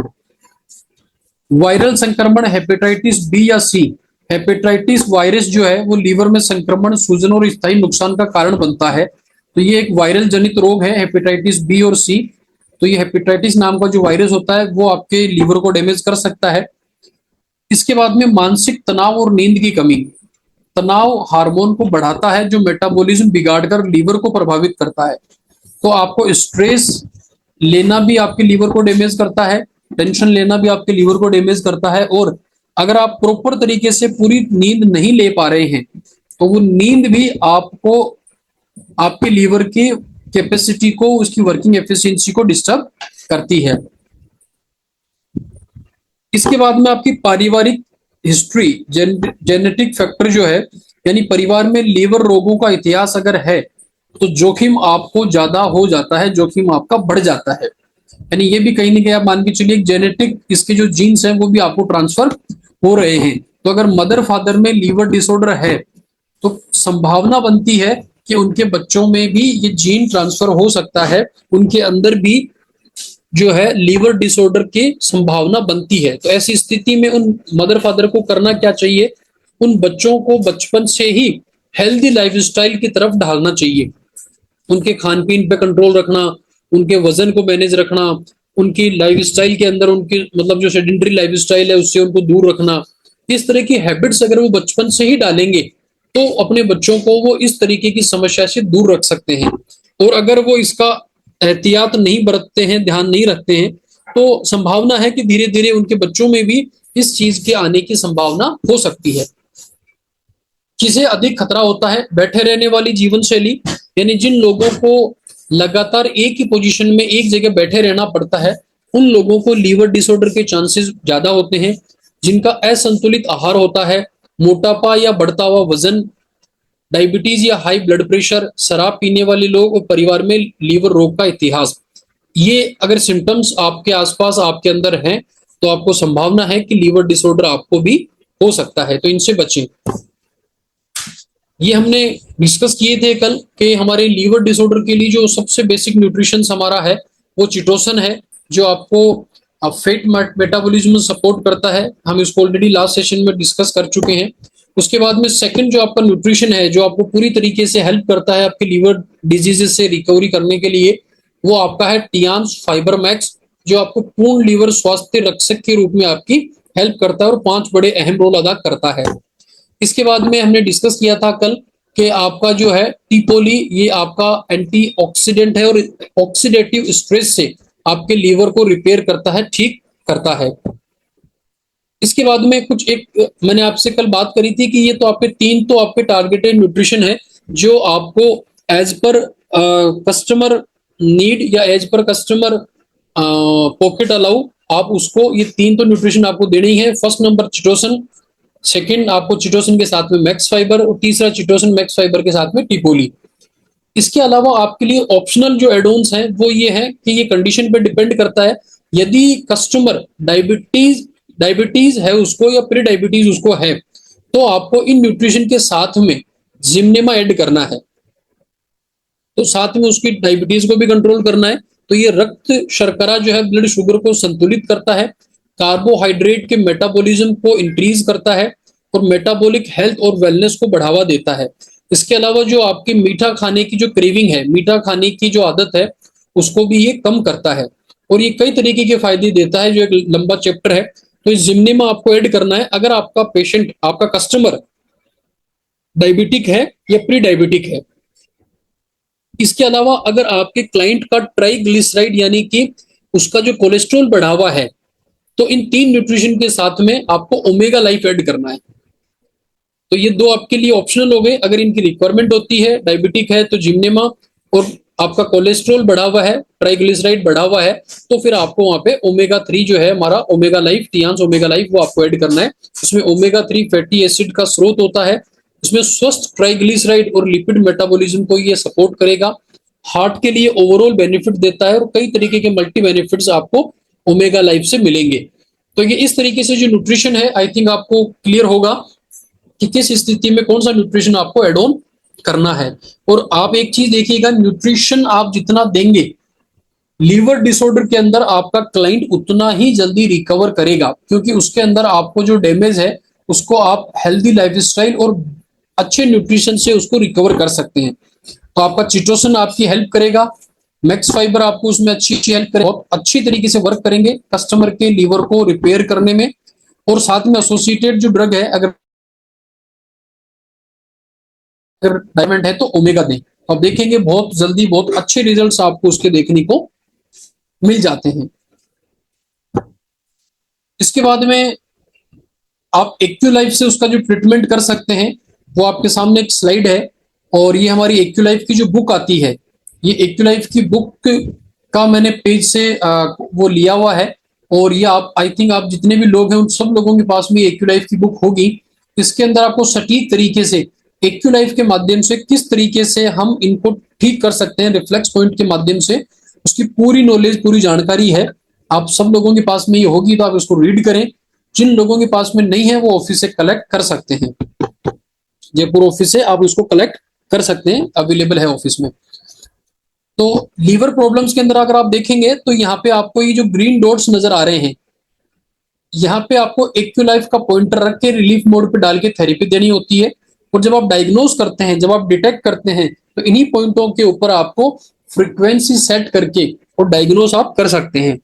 वायरल संक्रमण, हेपेटाइटिस बी या सी, हेपेटाइटिस वायरस जो है वो लीवर में संक्रमण, सूजन और स्थायी नुकसान का कारण बनता है। तो ये एक वायरल जनित रोग है, हेपेटाइटिस बी और सी। तो ये हेपेटाइटिस नाम का जो वायरस होता है वो आपके लीवर को डैमेज कर सकता है। इसके बाद में मानसिक तनाव और नींद की कमी, तनाव हार्मोन को बढ़ाता है जो मेटाबॉलिज्म बिगाड़कर लीवर को प्रभावित करता है। तो आपको स्ट्रेस लेना भी आपके लीवर को डैमेज करता है, टेंशन लेना भी आपके लीवर को डैमेज करता है। और अगर आप प्रॉपर तरीके से पूरी नींद नहीं ले पा रहे हैं तो वो नींद भी आपको आपके लीवर की कैपेसिटी को, उसकी वर्किंग एफिशिएंसी को डिस्टर्ब करती है। इसके बाद में आपकी पारिवारिक हिस्ट्री, जेनेटिक फैक्टर जो है, यानी परिवार में लीवर रोगों का इतिहास अगर है तो जोखिम आपको ज्यादा हो जाता है, जोखिम आपका बढ़ जाता है। यानी ये भी कहीं ना कहीं आप मान के चलिए जेनेटिक, इसके जो जीन्स हैं वो भी आपको ट्रांसफर हो रहे हैं। तो अगर मदर फादर में लीवर डिसऑर्डर है तो संभावना बनती है कि उनके बच्चों में भी ये जीन ट्रांसफर हो सकता है, उनके अंदर भी जो है लीवर डिसऑर्डर की संभावना बनती है। तो ऐसी स्थिति में उन मदर फादर को करना क्या चाहिए, उन बच्चों को बचपन से ही हेल्दी लाइफस्टाइल की तरफ ढालना चाहिए। उनके खान पीन पे कंट्रोल रखना, उनके वजन को मैनेज रखना, उनकी लाइफस्टाइल के अंदर उनकी मतलब जो सेडेंटरी लाइफस्टाइल है उससे उनको दूर रखना। इस तरह की हैबिट्स अगर वो बचपन से ही डालेंगे तो अपने बच्चों को वो इस तरीके की समस्या से दूर रख सकते हैं। और अगर वो इसका एहतियात नहीं बरतते हैं, ध्यान नहीं रखते हैं, तो संभावना है कि धीरे धीरे उनके बच्चों में भी इस चीज के आने की संभावना हो सकती है। किसे अधिक खतरा होता है, बैठे रहने वाली जीवन शैली, यानी जिन लोगों को लगातार एक ही पोजीशन में एक जगह बैठे रहना पड़ता है उन लोगों को लीवर डिसऑर्डर के चांसेस ज्यादा होते हैं। जिनका असंतुलित आहार होता है, मोटापा या बढ़ता हुआ वजन, डायबिटीज या हाई ब्लड प्रेशर, शराब पीने वाले लोग और परिवार में लीवर रोग का इतिहास, ये अगर सिम्टम्स आपके आसपास आपके अंदर हैं तो आपको संभावना है कि लीवर डिसऑर्डर आपको भी हो सकता है, तो इनसे बचें। ये हमने डिस्कस किए थे कल कि हमारे लीवर डिसऑर्डर के लिए जो सबसे बेसिक न्यूट्रिशन हमारा है वो चिटोसन है, जो आपको फैट मेटाबॉलिज्म सपोर्ट करता है। हम इसको ऑलरेडी लास्ट सेशन में डिस्कस कर चुके हैं। उसके बाद में सेकंड जो आपका न्यूट्रिशन है जो आपको पूरी तरीके से हेल्प करता है आपके लीवर डिजीजेस से रिकवरी करने के लिए, वो आपका है टियान्स फाइबर मैक्स, जो आपको पूर्ण लीवर स्वास्थ्य रक्षक के रूप में आपकी हेल्प करता है और 5 बड़े अहम रोल अदा करता है। इसके बाद में हमने डिस्कस किया था कल कि आपका जो है टीपोली, ये आपका एंटीऑक्सीडेंट है और ऑक्सीडेटिव स्ट्रेस से आपके लीवर को रिपेयर करता है, ठीक करता है। इसके बाद में कुछ एक मैंने आपसे कल बात करी थी कि ये तो आपके 3 तो आपके टारगेटेड न्यूट्रिशन है जो आपको एज पर कस्टमर नीड या as per customer pocket allow आप उसको ये 3 तो न्यूट्रिशन आपको देने ही है। फर्स्ट नंबर चिटोसन, सेकंड आपको चिटोसन के साथ में मैक्स फाइबर और तीसरा चिटोसन मैक्स फाइबर के साथ में टिपोली। इसके अलावा आपके लिए ऑप्शनल जो एडोन्स हैं वो ये है कि ये कंडीशन पे डिपेंड करता है। यदि कस्टमर डायबिटीज है उसको या प्री डायबिटीज उसको है तो आपको इन न्यूट्रिशन के साथ में जिम्नेमा ऐड करना है, तो साथ में उसकी डायबिटीज को भी कंट्रोल करना है। तो ये रक्त शर्करा जो है ब्लड शुगर को संतुलित करता है, कार्बोहाइड्रेट के मेटाबॉलिज्म को इंक्रीज करता है और मेटाबॉलिक हेल्थ और वेलनेस को बढ़ावा देता है। इसके अलावा जो आपकी मीठा खाने की जो क्रेविंग है, मीठा खाने की जो आदत है, उसको भी ये कम करता है और ये कई तरीके के फायदे देता है जो एक लंबा चैप्टर है। तो इस जिम्ने में आपको ऐड करना है अगर आपका पेशेंट, आपका कस्टमर डायबिटिक है या प्री डायबिटिक है। इसके अलावा अगर आपके क्लाइंट का ट्राइग्लिसराइड यानी कि उसका जो कोलेस्ट्रॉल बढ़ा हुआ है तो इन 3 न्यूट्रिशन के साथ में आपको ओमेगा लाइफ ऐड करना है। तो ये 2 आपके लिए ऑप्शनल हो गए। अगर इनकी रिक्वायरमेंट होती है, डायबिटिक है तो जिम्नेमा, और आपका कोलेस्ट्रॉल बढ़ा हुआ है, ट्राइग्लिसराइड बढ़ा हुआ है, तो फिर आपको वहां पे ओमेगा 3 जो है हमारा ओमेगा लाइफ, टियान्स ओमेगा लाइफ, वो आपको ऐड करना है। उसमें ओमेगा 3 फैटी एसिड का स्रोत होता है, इसमें स्वस्थ ट्राइग्लिसराइड और लिपिड मेटाबॉलिज्म को ये सपोर्ट करेगा, हार्ट के लिए ओवरऑल बेनिफिट देता है और कई तरीके के मल्टी बेनिफिट्स आपको ओमेगा लाइफ से मिलेंगे। तो ये इस तरीके से जो न्यूट्रिशन है, आई थिंक आपको क्लियर होगा कि किस स्थिति में कौन सा न्यूट्रिशन आपको एड ऑन करना है। और आप एक चीज देखिएगा, न्यूट्रिशन आप जितना देंगे लीवर डिसऑर्डर के अंदर आपका क्लाइंट उतना ही जल्दी रिकवर करेगा, क्योंकि उसके अंदर आपको जो डैमेज है उसको आप हेल्दी लाइफस्टाइल और अच्छे न्यूट्रिशन से उसको रिकवर कर सकते हैं। तो आपका चिटोसन आपकी हेल्प करेगा, मैक्स फाइबर आपको उसमें अच्छी हेल्प करेगा, बहुत अच्छी तरीके से वर्क करेंगे कस्टमर के लीवर को रिपेयर करने में। और साथ में एसोसिएटेड जो ड्रग है, अगर अगर डायमंड है तो ओमेगा दें। तो आप देखेंगे बहुत जल्दी बहुत अच्छे रिजल्ट्स आपको उसके देखने को मिल जाते हैं। इसके बाद में आप एक्यूलाइफ से उसका जो ट्रीटमेंट कर सकते हैं वो आपके सामने एक स्लाइड है, और ये हमारी एक्यूलाइफ की जो बुक आती है, ये एक्यूलाइफ की बुक का मैंने पेज से वो लिया हुआ है। और ये आप आई थिंक आप जितने भी लोग हैं उन सब लोगों के पास में एक्यूलाइफ की बुक होगी। इसके अंदर आपको सटीक तरीके से एक्यूलाइफ के माध्यम से किस तरीके से हम इनको ठीक कर सकते हैं रिफ्लेक्स पॉइंट के माध्यम से, उसकी पूरी नॉलेज पूरी जानकारी है। आप सब लोगों के पास में ये होगी तो आप इसको रीड करें। जिन लोगों के पास में नहीं है वो ऑफिस से कलेक्ट कर सकते हैं, जयपुर ऑफिस से आप इसको कलेक्ट कर सकते हैं, अवेलेबल है ऑफिस में। तो लीवर प्रॉब्लम्स के अंदर अगर आप देखेंगे तो यहाँ पे आपको ये जो ग्रीन डॉट्स नजर आ रहे हैं, यहाँ पे आपको एक्यूलाइफ का पॉइंटर रख के रिलीफ मोड पे डाल के थेरेपी देनी होती है। और जब आप डायग्नोज करते हैं, जब आप डिटेक्ट करते हैं, तो इन्हीं पॉइंटों के ऊपर आपको फ्रीक्वेंसी सेट करके और डायग्नोज आप कर सकते हैं।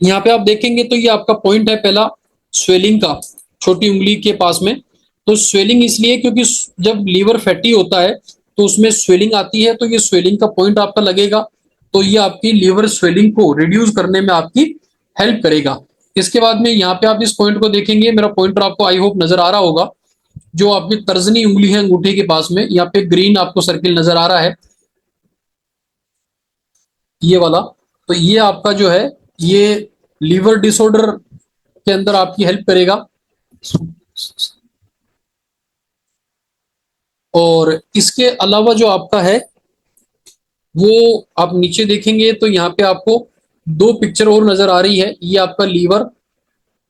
यहाँ पे आप देखेंगे तो ये आपका पॉइंट है पहला स्वेलिंग का, छोटी उंगली के पास में। तो स्वेलिंग इसलिए क्योंकि जब लीवर फैटी होता है तो उसमें स्वेलिंग आती है, तो ये स्वेलिंग का पॉइंट आपका लगेगा। तो ये आपकी लीवर स्वेलिंग को रिड्यूस करने में आपकी हेल्प करेगा। इसके बाद में यहाँ पे आप इस पॉइंट को देखेंगे, मेरा पॉइंटर आपको आई होप नजर आ रहा होगा, जो आपकी तर्जनी उंगली है अंगूठे के पास में, यहाँ पे ग्रीन आपको सर्किल नजर आ रहा है, ये वाला। तो ये आपका जो है ये लीवर डिसऑर्डर के अंदर आपकी हेल्प करेगा। और इसके अलावा जो आपका है वो आप नीचे देखेंगे तो यहाँ पे आपको दो पिक्चर और नजर आ रही है, ये आपका लीवर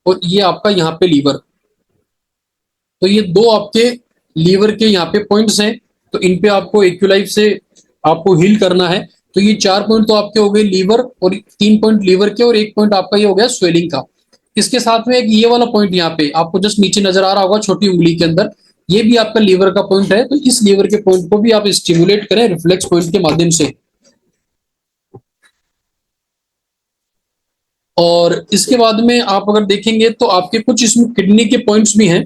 और ये आपका यहाँ पे लीवर। तो ये दो आपके लीवर के यहाँ पे पॉइंट्स हैं, तो इन पे आपको एक्यूलाइफ से आपको हील करना है। तो ये 4 पॉइंट तो आपके हो गए लीवर, और 3 पॉइंट लीवर के, और 1 पॉइंट आपका ये हो गया स्वेलिंग का। इसके साथ में एक ये वाला पॉइंट यहाँ पे आपको जस्ट नीचे नजर आ रहा होगा छोटी उंगली के अंदर, ये भी आपका लीवर का पॉइंट है। तो इस लीवर के पॉइंट को भी आप स्टिमुलेट करें रिफ्लेक्स पॉइंट के माध्यम से। और इसके बाद में आप अगर देखेंगे तो आपके कुछ इसमें किडनी के पॉइंट्स भी हैं।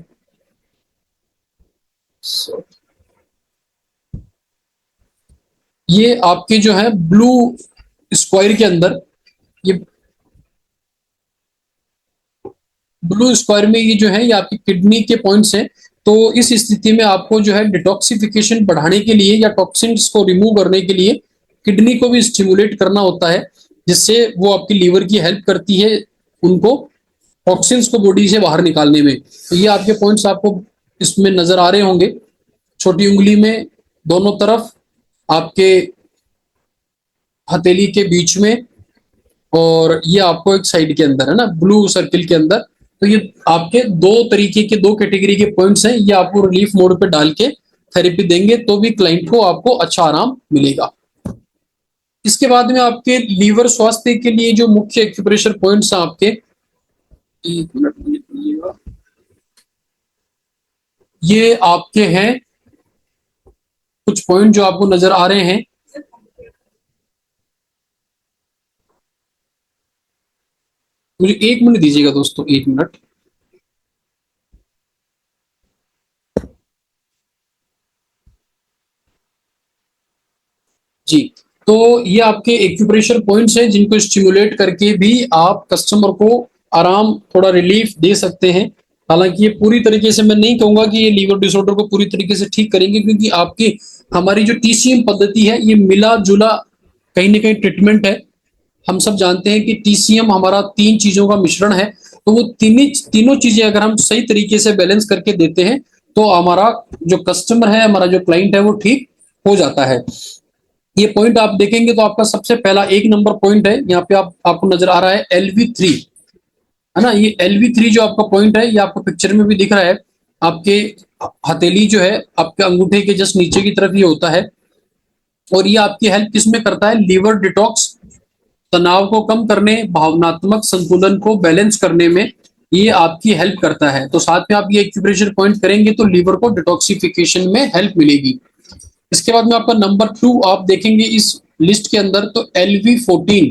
ये आपके जो है ब्लू स्क्वायर के अंदर, ये ब्लू स्क्वायर में ये जो है ये आपकी किडनी के पॉइंट्स हैं। तो इस स्थिति में आपको जो है डिटॉक्सिफिकेशन बढ़ाने के लिए या टॉक्सिन्स को रिमूव करने के लिए किडनी को भी स्टिमुलेट करना होता है, जिससे वो आपकी लीवर की हेल्प करती है उनको टॉक्सिन्स को बॉडी से बाहर निकालने में। तो ये आपके पॉइंट्स आपको इसमें नजर आ रहे होंगे, छोटी उंगली में दोनों तरफ, आपके हथेली के बीच में, और ये आपको एक साइड के अंदर है ना ब्लू सर्किल के अंदर। तो ये आपके दो तरीके के, दो कैटेगरी के पॉइंट्स हैं, ये आपको रिलीफ मोड पे डाल के थेरेपी देंगे तो भी क्लाइंट को आपको अच्छा आराम मिलेगा। इसके बाद में आपके लीवर स्वास्थ्य के लिए जो मुख्य एक्यूप्रेशर पॉइंट्स हैं आपके, 1 मिनट मुझे दीजिएगा, ये आपके हैं कुछ पॉइंट जो आपको नजर आ रहे हैं। मुझे 1 मिनट दीजिएगा दोस्तों, 1 मिनट। जी, तो ये आपके एक्यूप्रेशर पॉइंट्स हैं जिनको स्टिमुलेट करके भी आप कस्टमर को आराम, थोड़ा रिलीफ दे सकते हैं। हालांकि ये पूरी तरीके से मैं नहीं कहूंगा कि ये लीवर डिसऑर्डर को पूरी तरीके से ठीक करेंगे, क्योंकि आपकी हमारी जो टीसीएम पद्धति है ये मिला जुला कहीं ना कहीं ट्रीटमेंट है। हम सब जानते हैं कि टीसीएम हमारा 3 चीजों का मिश्रण है, तो वो तीनों चीजें अगर हम सही तरीके से बैलेंस करके देते हैं तो हमारा जो कस्टमर है, हमारा जो क्लाइंट है वो ठीक हो जाता है। ये पॉइंट आप देखेंगे तो आपका सबसे पहला 1 नंबर पॉइंट है, यहाँ पे आपको नजर आ रहा है LV3, है ना। ये LV3 जो आपका पॉइंट है ये आपको पिक्चर में भी दिख रहा है, आपके हथेली जो है आपके अंगूठे के जस्ट नीचे की तरफ ये होता है। और ये आपकी हेल्प किसमें करता है, लीवर डिटॉक्स, तनाव को कम करने, भावनात्मक संतुलन को बैलेंस करने में ये आपकी हेल्प करता है। तो साथ में आप ये एक्यूप्रेशर पॉइंट करेंगे तो लीवर को डिटॉक्सिफिकेशन में हेल्प मिलेगी। इसके बाद में आपका नंबर 2 आप देखेंगे इस लिस्ट के अंदर, तो LV14,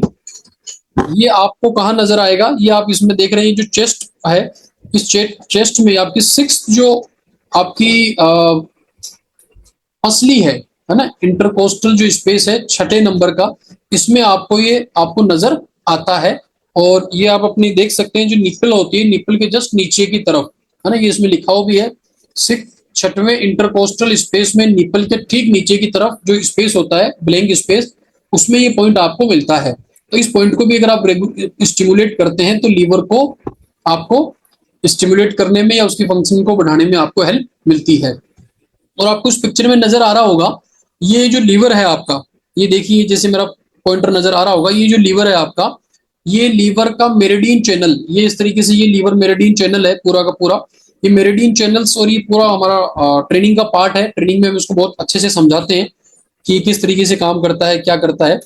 ये आपको कहाँ नजर आएगा, ये आप इसमें देख रहे हैं जो चेस्ट है, इस चेस्ट में आपकी 6th जो आपकी असली है ना, इंटरकोस्टल जो स्पेस है छठे नंबर का, इसमें आपको नजर आता है। और ये आप अपनी देख सकते हैं, जो निप्पल होती है, निप्पल के जस्ट नीचे की तरफ है ना, ये इसमें लिखा हुआ भी है, सिक्स छठवें इंटरकोस्टल स्पेस में निप्पल के ठीक नीचे की तरफ जो स्पेस होता है, ब्लैंक स्पेस, उसमें ये पॉइंट आपको मिलता है। तो इस पॉइंट को भी अगर आप स्टिमुलेट करते हैं तो लीवर को आपको स्टिमुलेट करने में या उसकी फंक्शन को बढ़ाने में आपको हेल्प मिलती है। और आपको इस पिक्चर में नजर आ रहा होगा, ये जो लीवर है आपका, ये देखिए जैसे मेरा पॉइंटर नजर आ रहा होगा, ये जो लीवर है आपका, ये लीवर का मेरिडियन चैनल, ये इस तरीके से ये लीवर मेरिडियन चैनल है पूरा का पूरा। ये मेरिडियन चैनल्स और ये पूरा हमारा ट्रेनिंग का पार्ट है। ट्रेनिंग में हम इसको बहुत अच्छे से समझाते हैं कि किस तरीके से काम करता है, क्या करता है।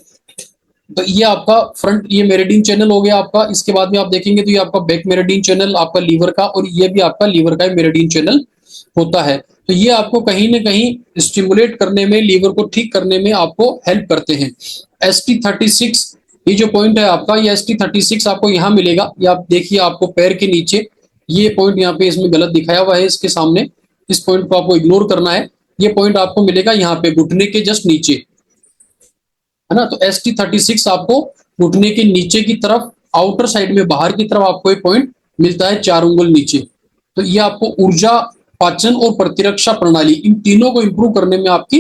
तो ये आपका फ्रंट, ये मेरिडियन चैनल हो गया आपका। इसके बाद में आप देखेंगे तो ये आपका बैक मेरिडियन चैनल आपका लीवर का, और ये भी आपका लीवर का मेरिडियन चैनल होता है। तो ये आपको कहीं ना कहीं स्टिमुलेट करने में, लीवर को ठीक करने में आपको हेल्प करते हैं। ST36 ये जो पॉइंट है आपका, ये ST36 आपको यहाँ मिलेगा। ये आप देखिए, आपको पैर के नीचे ये पॉइंट यहाँ पे इसमें गलत दिखाया हुआ है इसके सामने, इस पॉइंट को आपको इग्नोर करना है। ये पॉइंट आपको मिलेगा यहाँ पे घुटने के जस्ट नीचे, है ना। तो ST36 आपको घुटने के नीचे की तरफ, आउटर साइड में बाहर की तरफ आपको एक पॉइंट मिलता है 4 उंगल नीचे। तो ये आपको ऊर्जा, पाचन और प्रतिरक्षा प्रणाली, इन तीनों को इंप्रूव करने में आपकी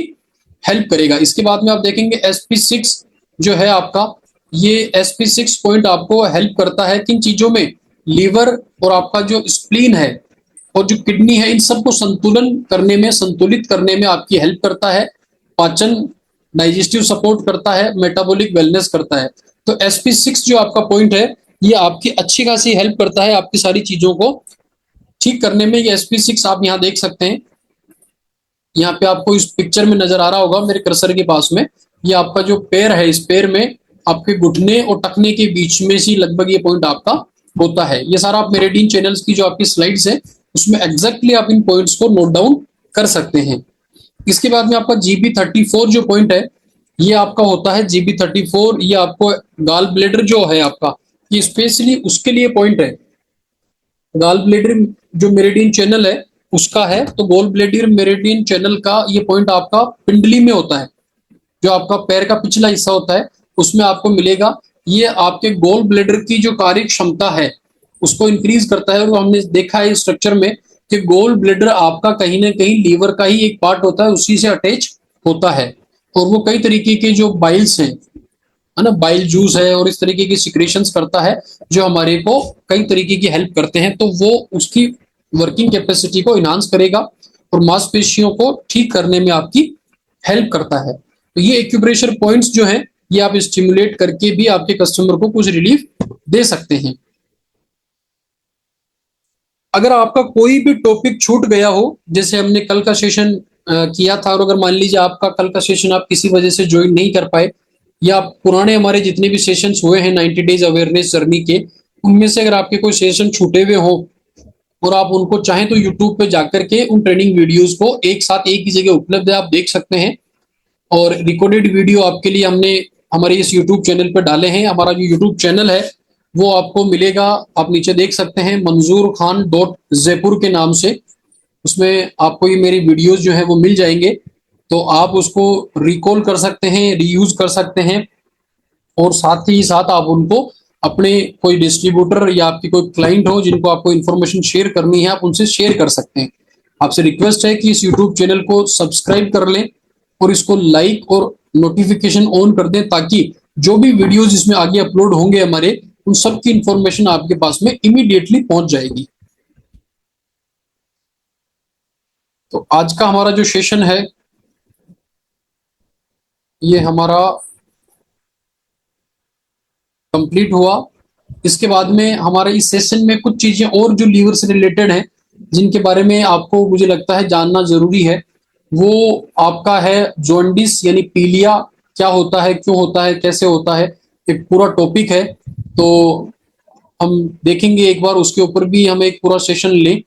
हेल्प करेगा। इसके बाद में आप देखेंगे SP6 जो है आपका, ये SP6 पॉइंट आपको हेल्प करता है किन चीजों में, लीवर और आपका जो स्प्लीन है और जो किडनी है, इन सबको संतुलन करने में, संतुलित करने में आपकी हेल्प करता है। पाचन, डाइजेस्टिव सपोर्ट करता है, मेटाबॉलिक वेलनेस करता है। तो SP6 जो आपका पॉइंट है, ये आपकी अच्छी खासी हेल्प करता है आपकी सारी चीजों को ठीक करने में। ये SP6 आप यहाँ देख सकते हैं, यहाँ पे आपको इस पिक्चर में नजर आ रहा होगा मेरे कर्सर के पास में, ये आपका जो पैर है, इस पैर में आपके घुटने और टखने के बीच में से लगभग ये पॉइंट आपका होता है। ये सारा आप मेरिडियन चैनल्स की जो आपकी स्लाइड्स है, उसमें एग्जैक्टली आप इन पॉइंट्स को नोट डाउन कर सकते हैं। इसके बाद में आपका GB34 जो पॉइंट है, ये आपका होता है GB34, ये आपको गाल ब्लेडर जो है आपका, ये स्पेशली उसके लिए पॉइंट है। गाल ब्लेडर जो मेरिडियन चैनल है उसका है, तो गोल ब्लेडर मेरिडियन चैनल का ये पॉइंट आपका पिंडली में होता है, जो आपका पैर का पिछला हिस्सा होता है उसमें आपको मिलेगा। ये आपके गोल ब्लेडर की जो कार्य क्षमता है उसको इंक्रीज करता है। और हमने देखा है स्ट्रक्चर में कि गोल ब्लेडर आपका कहीं ना कहीं लीवर का ही एक पार्ट होता है, उसी से अटैच होता है। और वो कई तरीके के जो बाइल्स हैं, है ना, बाइल जूस है और इस तरीके की सिक्रेशंस करता है, जो हमारे को कई तरीके की हेल्प करते हैं। तो वो उसकी वर्किंग कैपेसिटी को इनहांस करेगा और मांसपेशियों को ठीक करने में आपकी हेल्प करता है। तो ये एक्यूप्रेशर पॉइंट्स जो हैं, ये आप स्टिमुलेट करके भी आपके कस्टमर को कुछ रिलीफ दे सकते हैं। अगर आपका कोई भी टॉपिक छूट गया हो, जैसे हमने कल का सेशन किया था, और अगर मान लीजिए आपका कल का सेशन आप किसी वजह से ज्वाइन नहीं कर पाए, या पुराने हमारे जितने भी सेशंस हुए हैं 90 डेज अवेयरनेस जर्नी के, उनमें से अगर आपके कोई सेशन छूटे हुए हो और आप उनको चाहें तो यूट्यूब पे जाकर के उन ट्रेनिंग वीडियोस को एक साथ एक ही जगह उपलब्ध है, आप देख सकते हैं। और रिकॉर्डेड वीडियो आपके लिए हमने हमारे इस यूट्यूब चैनल पर डाले हैं। हमारा जो यूट्यूब चैनल है वो आपको मिलेगा, आप नीचे देख सकते हैं, मंजूर खान .जयपुर के नाम से। उसमें आपको ये मेरी वीडियोस जो है वो मिल जाएंगे, तो आप उसको रिकॉल कर सकते हैं, रीयूज कर सकते हैं। और साथ ही साथ आप उनको अपने कोई डिस्ट्रीब्यूटर या आपकी कोई क्लाइंट हो जिनको आपको इन्फॉर्मेशन शेयर करनी है, आप उनसे शेयर कर सकते हैं। आपसे रिक्वेस्ट है कि इस यूट्यूब चैनल को सब्सक्राइब कर लें और इसको लाइक और नोटिफिकेशन ऑन कर दें, ताकि जो भी वीडियोस इसमें आगे अपलोड होंगे हमारे, उन सब की इंफॉर्मेशन आपके पास में इमीडिएटली पहुंच जाएगी। तो आज का हमारा जो सेशन है ये हमारा कंप्लीट हुआ। इसके बाद में हमारे इस सेशन में कुछ चीजें और जो लीवर से रिलेटेड हैं, जिनके बारे में आपको मुझे लगता है जानना जरूरी है, वो आपका है जॉन्डिस यानी पीलिया, क्या होता है, क्यों होता है, कैसे होता है, एक पूरा टॉपिक है। तो हम देखेंगे एक बार, उसके ऊपर भी हम एक पूरा सेशन लें।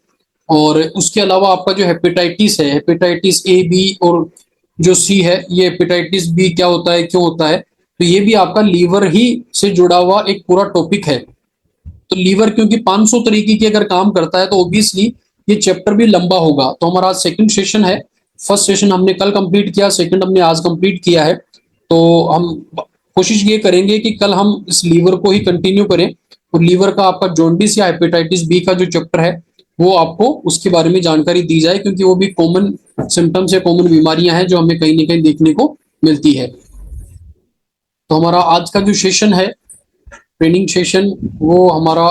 और उसके अलावा आपका जो हेपेटाइटिस है, हेपेटाइटिस A B और जो C है, ये हेपेटाइटिस B क्या होता है, क्यों होता है, तो ये भी आपका लीवर ही से जुड़ा हुआ एक पूरा टॉपिक है। तो लीवर क्योंकि 500 तरीके की अगर काम करता है, तो ऑब्वियसली ये चैप्टर भी लंबा होगा। तो हमारा सेकंड सेशन है फर्स्ट सेशन हमने कल कंप्लीट किया, सेकंड हमने आज कंप्लीट किया है। तो हम कोशिश ये करेंगे कि कल हम इस लीवर को ही कंटिन्यू करें, और लीवर का आपका जॉन्डिस या हेपेटाइटिस बी का जो चैप्टर है वो आपको उसके बारे में जानकारी दी जाए, क्योंकि वो भी कॉमन सिम्टम्स या कॉमन बीमारियां हैं जो हमें कहीं ना कहीं देखने को मिलती है। तो हमारा आज का जो सेशन है, ट्रेनिंग सेशन, वो हमारा